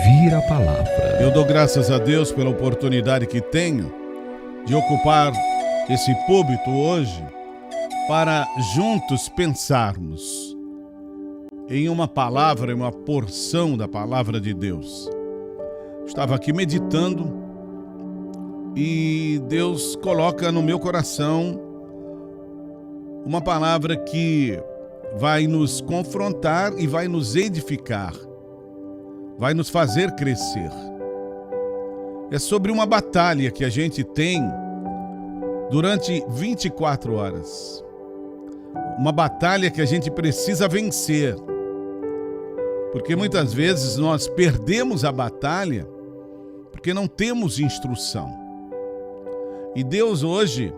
ouvir a palavra. Eu dou graças a Deus pela oportunidade que tenho de ocupar esse púlpito hoje para juntos pensarmos em uma palavra, em uma porção da palavra de Deus. Estava aqui meditando e Deus coloca no meu coração uma palavra que vai nos confrontar e vai nos edificar, vai nos fazer crescer. É sobre uma batalha que a gente tem durante 24 horas. Uma batalha que a gente precisa vencer. Porque muitas vezes nós perdemos a batalha porque não temos instrução. E Deus hoje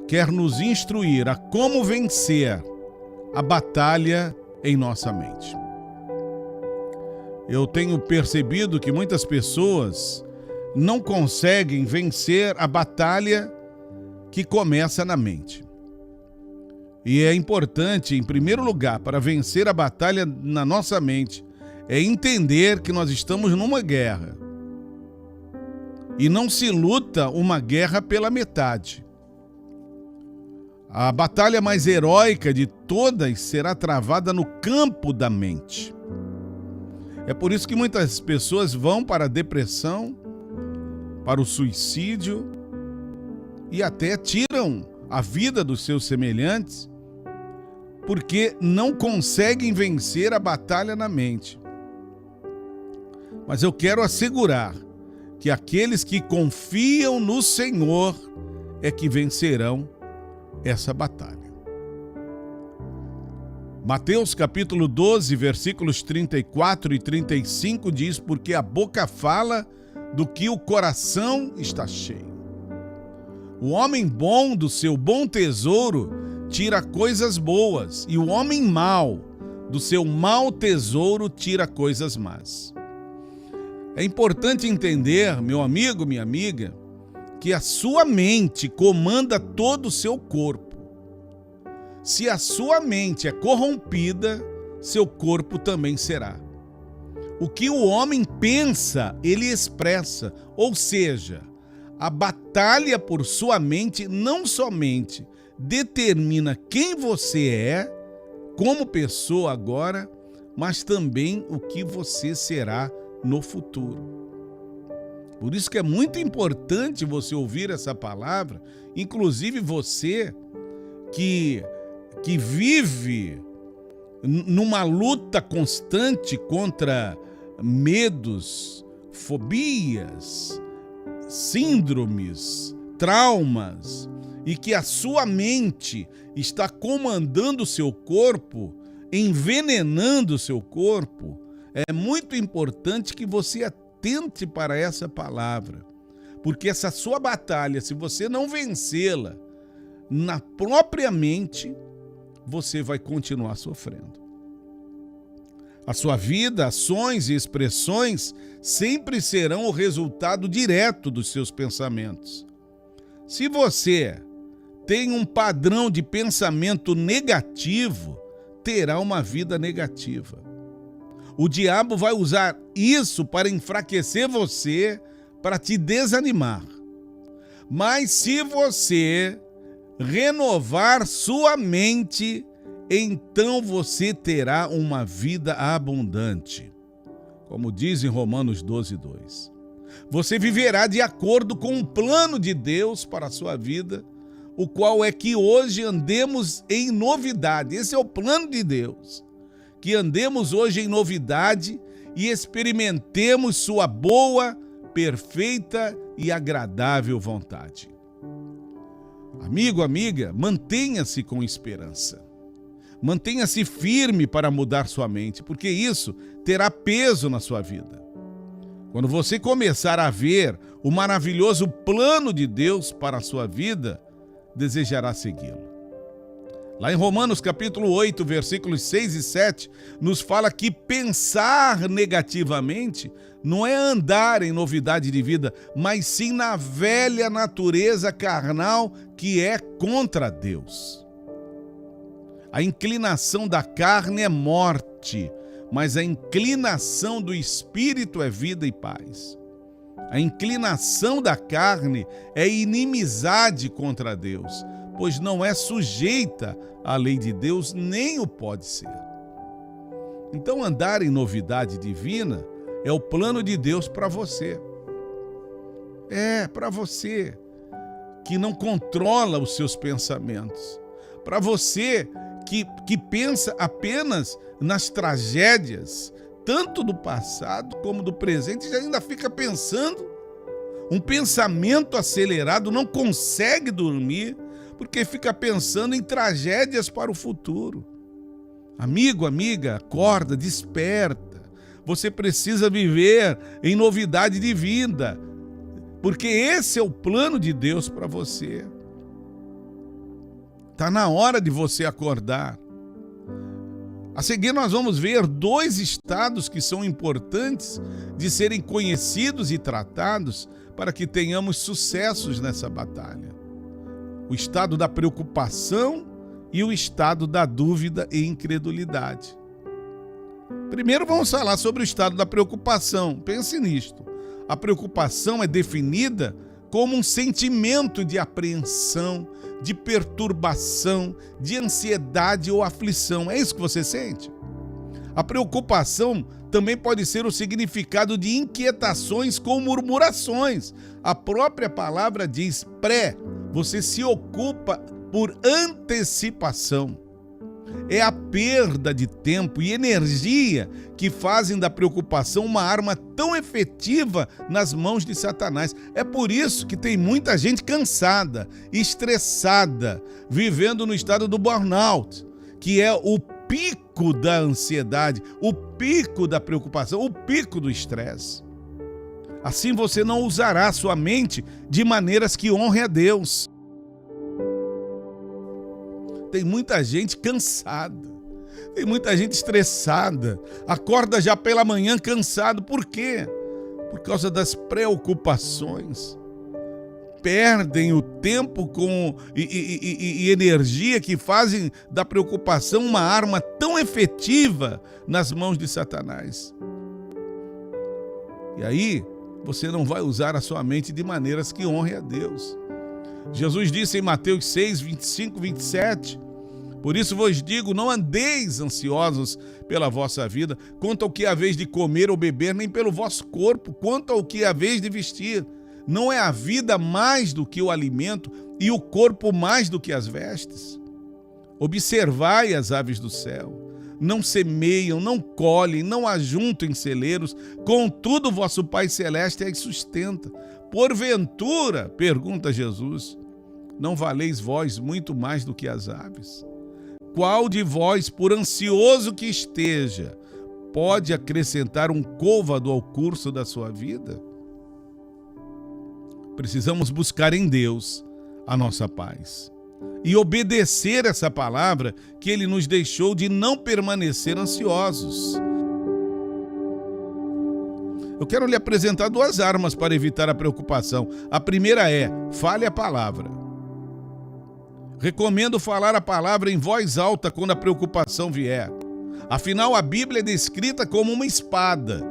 quer nos instruir a como vencer a batalha em nossa mente. Eu tenho percebido que muitas pessoas não conseguem vencer a batalha que começa na mente. E é importante, em primeiro lugar, para vencer a batalha na nossa mente, é entender que nós estamos numa guerra. E não se luta uma guerra pela metade. A batalha mais heróica de todas será travada no campo da mente. É por isso que muitas pessoas vão para a depressão, para o suicídio e até tiram a vida dos seus semelhantes, porque não conseguem vencer a batalha na mente. Mas eu quero assegurar que aqueles que confiam no Senhor é que vencerão essa batalha. Mateus capítulo 12, versículos 34 e 35 diz: porque a boca fala do que o coração está cheio. O homem bom do seu bom tesouro tira coisas boas, e o homem mau do seu mau tesouro tira coisas más. É importante entender, meu amigo, minha amiga, que a sua mente comanda todo o seu corpo. Se a sua mente é corrompida, seu corpo também será. O que o homem pensa, ele expressa, ou seja, a batalha por sua mente não somente determina quem você é, como pessoa agora, mas também o que você será no futuro. Por isso que é muito importante você ouvir essa palavra, inclusive você que vive numa luta constante contra medos, fobias, síndromes, traumas, e que a sua mente está comandando o seu corpo, envenenando o seu corpo. É muito importante que você atente para essa palavra, porque essa sua batalha, se você não vencê-la na própria mente, você vai continuar sofrendo. A sua vida, ações e expressões sempre serão o resultado direto dos seus pensamentos. Se você tem um padrão de pensamento negativo, terá uma vida negativa. O diabo vai usar isso para enfraquecer você, para te desanimar. Mas se você renovar sua mente, então você terá uma vida abundante. Como diz em Romanos 12:2. Você viverá de acordo com o plano de Deus para a sua vida, o qual é que hoje andemos em novidade. Esse é o plano de Deus. Que andemos hoje em novidade e experimentemos sua boa, perfeita e agradável vontade. Amigo, amiga, mantenha-se com esperança. Mantenha-se firme para mudar sua mente, porque isso terá peso na sua vida. Quando você começar a ver o maravilhoso plano de Deus para a sua vida, desejará segui-lo. Lá em Romanos capítulo 8, versículos 6 e 7, nos fala que pensar negativamente não é andar em novidade de vida, mas sim na velha natureza carnal que é contra Deus. A inclinação da carne é morte, mas a inclinação do espírito é vida e paz. A inclinação da carne é inimizade contra Deus, pois não é sujeita à lei de Deus, nem o pode ser. Então, andar em novidade divina é o plano de Deus para você. É, para você que não controla os seus pensamentos. Para você que pensa apenas nas tragédias, tanto do passado como do presente, e ainda fica pensando. Um pensamento acelerado, não consegue dormir, porque fica pensando em tragédias para o futuro. Amigo, amiga, acorda, desperta. Você precisa viver em novidade de vida, porque esse é o plano de Deus para você. Está na hora de você acordar. A seguir nós vamos ver 2 estados que são importantes de serem conhecidos e tratados para que tenhamos sucessos nessa batalha. O estado da preocupação e o estado da dúvida e incredulidade. Primeiro vamos falar sobre o estado da preocupação. Pense nisto. A preocupação é definida como um sentimento de apreensão, de perturbação, de ansiedade ou aflição. É isso que você sente? A preocupação também pode ser o significado de inquietações com murmurações. A própria palavra diz você se ocupa por antecipação. É a perda de tempo e energia que fazem da preocupação uma arma tão efetiva nas mãos de Satanás. É por isso que tem muita gente cansada, estressada, vivendo no estado do burnout, que é o pico da ansiedade, o pico da preocupação, o pico do estresse. Assim você não usará sua mente de maneiras que honrem a Deus. Tem muita gente cansada, tem muita gente estressada, acorda já pela manhã cansado. Por quê? Por causa das preocupações. Perdem o tempo e energia que fazem da preocupação uma arma tão efetiva nas mãos de Satanás. E aí, você não vai usar a sua mente de maneiras que honrem a Deus. Jesus disse em Mateus 6, 25, 27, por isso vos digo, não andeis ansiosos pela vossa vida, quanto ao que haveis de comer ou beber, nem pelo vosso corpo, quanto ao que haveis de vestir. Não é a vida mais do que o alimento e o corpo mais do que as vestes? Observai as aves do céu, não semeiam, não colhem, não ajuntam em celeiros, contudo vosso Pai Celeste as sustenta. Porventura, pergunta Jesus, não valeis vós muito mais do que as aves? Qual de vós, por ansioso que esteja, pode acrescentar um côvado ao curso da sua vida? Precisamos buscar em Deus a nossa paz e obedecer essa palavra que Ele nos deixou de não permanecer ansiosos. Eu quero lhe apresentar 2 armas para evitar a preocupação. A primeira é, fale a palavra. Recomendo falar a palavra em voz alta quando a preocupação vier. Afinal, a Bíblia é descrita como uma espada,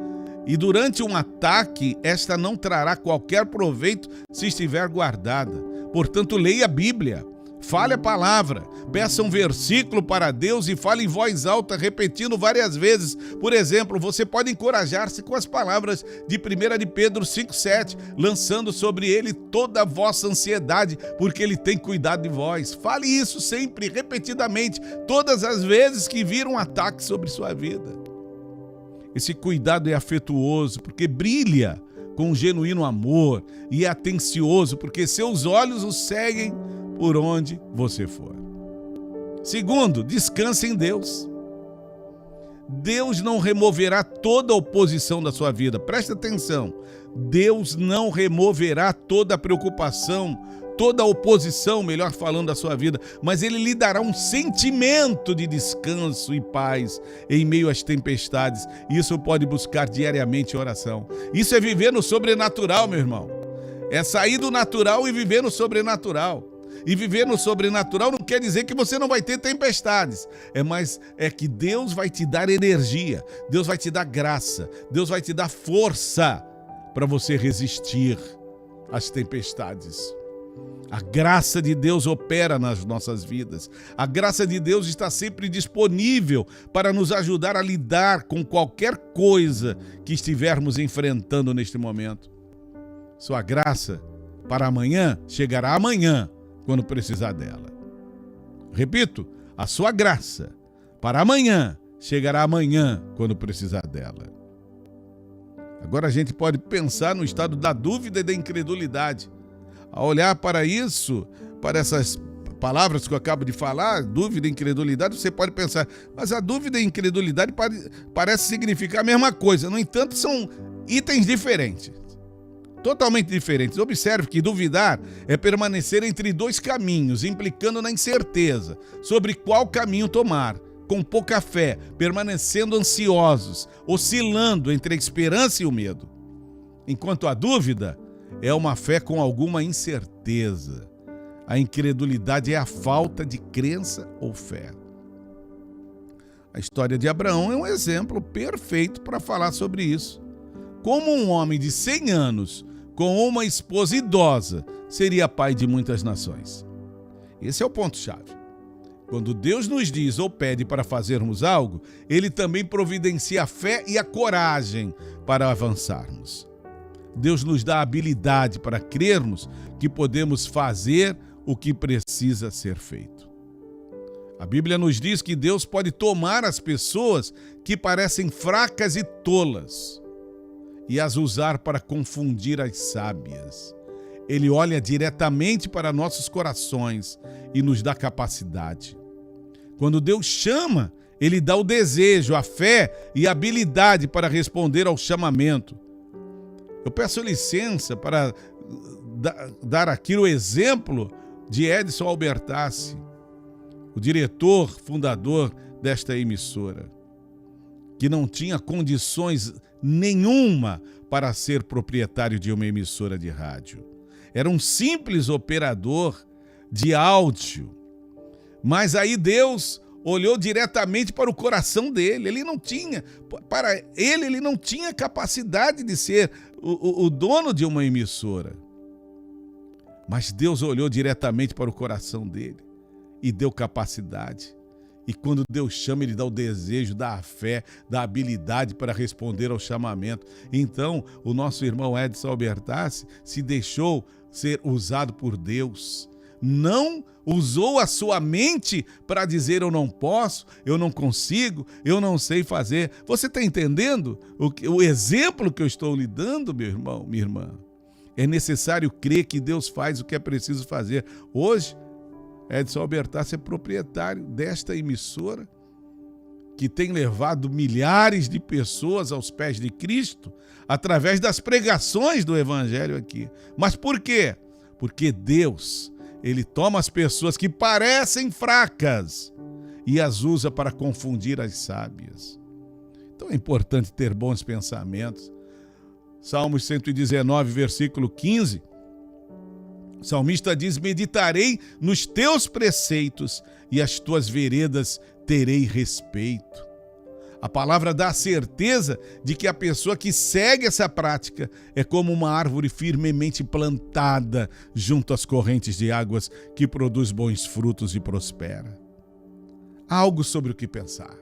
e durante um ataque, esta não trará qualquer proveito se estiver guardada. Portanto, leia a Bíblia, fale a palavra, peça um versículo para Deus e fale em voz alta, repetindo várias vezes. Por exemplo, você pode encorajar-se com as palavras de 1 de Pedro 5,7, lançando sobre ele toda a vossa ansiedade, porque ele tem cuidado de vós. Fale isso sempre, repetidamente, todas as vezes que vir um ataque sobre sua vida. Esse cuidado é afetuoso, porque brilha com um genuíno amor, e é atencioso, porque seus olhos o seguem por onde você for. Segundo, descanse em Deus. Deus não removerá toda a oposição da sua vida. Presta atenção. Deus não removerá toda a preocupação, toda a oposição, melhor falando, da sua vida, mas Ele lhe dará um sentimento de descanso e paz em meio às tempestades. Isso pode buscar diariamente em oração. Isso é viver no sobrenatural, meu irmão. É sair do natural e viver no sobrenatural. E viver no sobrenatural não quer dizer que você não vai ter tempestades. Mas é que Deus vai te dar energia, Deus vai te dar graça, Deus vai te dar força para você resistir às tempestades. A graça de Deus opera nas nossas vidas. A graça de Deus está sempre disponível para nos ajudar a lidar com qualquer coisa que estivermos enfrentando neste momento. Sua graça para amanhã chegará amanhã, quando precisar dela. Repito, a sua graça para amanhã chegará amanhã, quando precisar dela. Agora a gente pode pensar no estado da dúvida e da incredulidade. Ao olhar para isso, para essas palavras que eu acabo de falar, dúvida e incredulidade, você pode pensar, mas a dúvida e incredulidade parece significar a mesma coisa. No entanto, são itens diferentes, totalmente diferentes. Observe que duvidar é permanecer entre dois caminhos, implicando na incerteza sobre qual caminho tomar, com pouca fé, permanecendo ansiosos, oscilando entre a esperança e o medo. Enquanto a dúvida é uma fé com alguma incerteza. A incredulidade é a falta de crença ou fé. A história de Abraão é um exemplo perfeito para falar sobre isso. Como um homem de 100 anos, com uma esposa idosa, seria pai de muitas nações. Esse é o ponto-chave. Quando Deus nos diz ou pede para fazermos algo, Ele também providencia a fé e a coragem para avançarmos. Deus nos dá a habilidade para crermos que podemos fazer o que precisa ser feito. A Bíblia nos diz que Deus pode tomar as pessoas que parecem fracas e tolas e as usar para confundir as sábias. Ele olha diretamente para nossos corações e nos dá capacidade. Quando Deus chama, Ele dá o desejo, a fé e a habilidade para responder ao chamamento. Eu peço licença para dar aqui o exemplo de Edson Albertassi, o diretor, fundador desta emissora, que não tinha condições nenhuma para ser proprietário de uma emissora de rádio. Era um simples operador de áudio. Mas aí Deus olhou diretamente para o coração dele. Ele não tinha capacidade de ser o dono de uma emissora. Mas Deus olhou diretamente para o coração dele e deu capacidade. E quando Deus chama, Ele dá o desejo, dá a fé, dá a habilidade para responder ao chamamento. Então, o nosso irmão Edson Albertassi se deixou ser usado por Deus. Não usou a sua mente para dizer eu não posso, eu não consigo, eu não sei fazer. Você está entendendo o exemplo que eu estou lhe dando, meu irmão, minha irmã? É necessário crer que Deus faz o que é preciso fazer. Hoje, Edson Albertassi é proprietário desta emissora que tem levado milhares de pessoas aos pés de Cristo através das pregações do Evangelho aqui. Mas por quê? Porque Deus, Ele toma as pessoas que parecem fracas e as usa para confundir as sábias. Então é importante ter bons pensamentos. Salmos 119, versículo 15. O salmista diz: meditarei nos teus preceitos e as tuas veredas terei respeito. A palavra dá a certeza de que a pessoa que segue essa prática é como uma árvore firmemente plantada junto às correntes de águas que produz bons frutos e prospera. Há algo sobre o que pensar.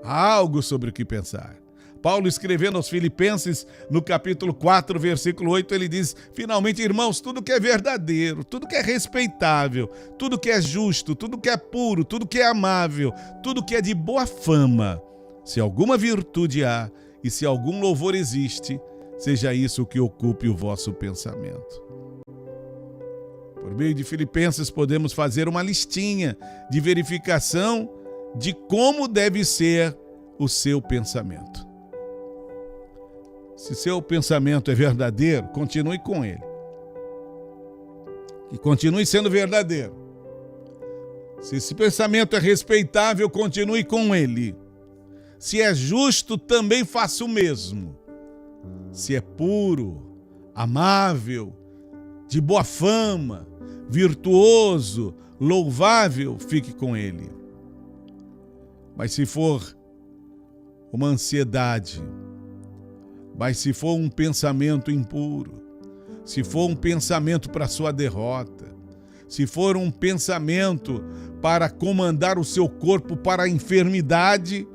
Há algo sobre o que pensar. Paulo, escrevendo aos Filipenses, no capítulo 4, versículo 8, ele diz: finalmente, irmãos, tudo que é verdadeiro, tudo que é respeitável, tudo que é justo, tudo que é puro, tudo que é amável, tudo que é de boa fama, se alguma virtude há e se algum louvor existe, seja isso o que ocupe o vosso pensamento. Por meio de Filipenses, podemos fazer uma listinha de verificação de como deve ser o seu pensamento. Se seu pensamento é verdadeiro, continue com ele. E continue sendo verdadeiro. Se esse pensamento é respeitável, continue com ele. Se é justo, também faça o mesmo. Se é puro, amável, de boa fama, virtuoso, louvável, fique com ele. Mas se for uma ansiedade, mas se for um pensamento impuro, se for um pensamento para sua derrota, se for um pensamento para comandar o seu corpo para a enfermidade,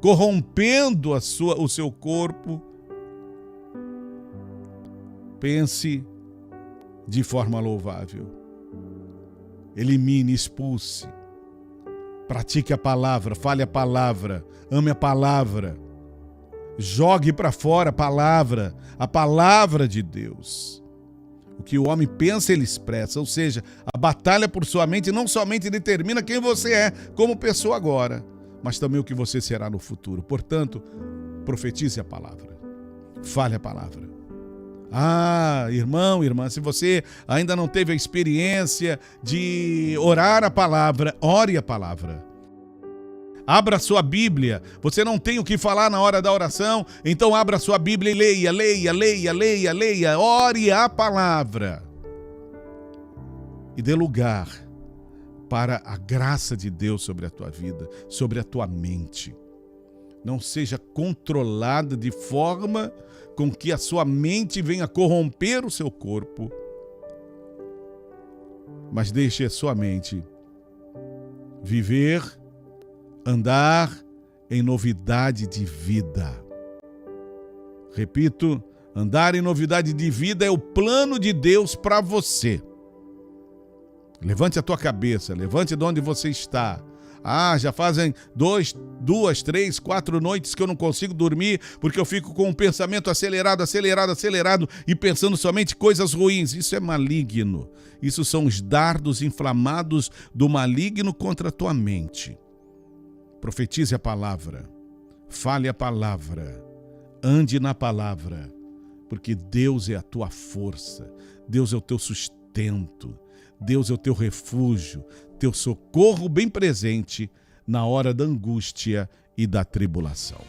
corrompendo o seu corpo, pense de forma louvável. Elimine, expulse. Pratique a palavra, fale a palavra, ame a palavra. Jogue para fora a palavra de Deus. O que o homem pensa, ele expressa. Ou seja, a batalha por sua mente não somente determina quem você é como pessoa agora, mas também o que você será no futuro. Portanto, profetize a palavra. Fale a palavra. Irmão, irmã, se você ainda não teve a experiência de orar a palavra, ore a palavra. Abra sua Bíblia. Você não tem o que falar na hora da oração, então abra sua Bíblia e leia. Ore a palavra. E dê lugar para a graça de Deus sobre a tua vida, sobre a tua mente. Não seja controlada de forma com que a sua mente venha corromper o seu corpo, mas deixe a sua mente viver, andar em novidade de vida. Repito, andar em novidade de vida é o plano de Deus para você. Levante a tua cabeça, levante de onde você está. Já fazem 2, 3, 4 noites que eu não consigo dormir porque eu fico com um pensamento acelerado e pensando somente coisas ruins. Isso é maligno. Isso são os dardos inflamados do maligno contra a tua mente. Profetize a palavra, fale a palavra, ande na palavra, porque Deus é a tua força, Deus é o teu sustento, Deus é o teu refúgio, teu socorro bem presente na hora da angústia e da tribulação.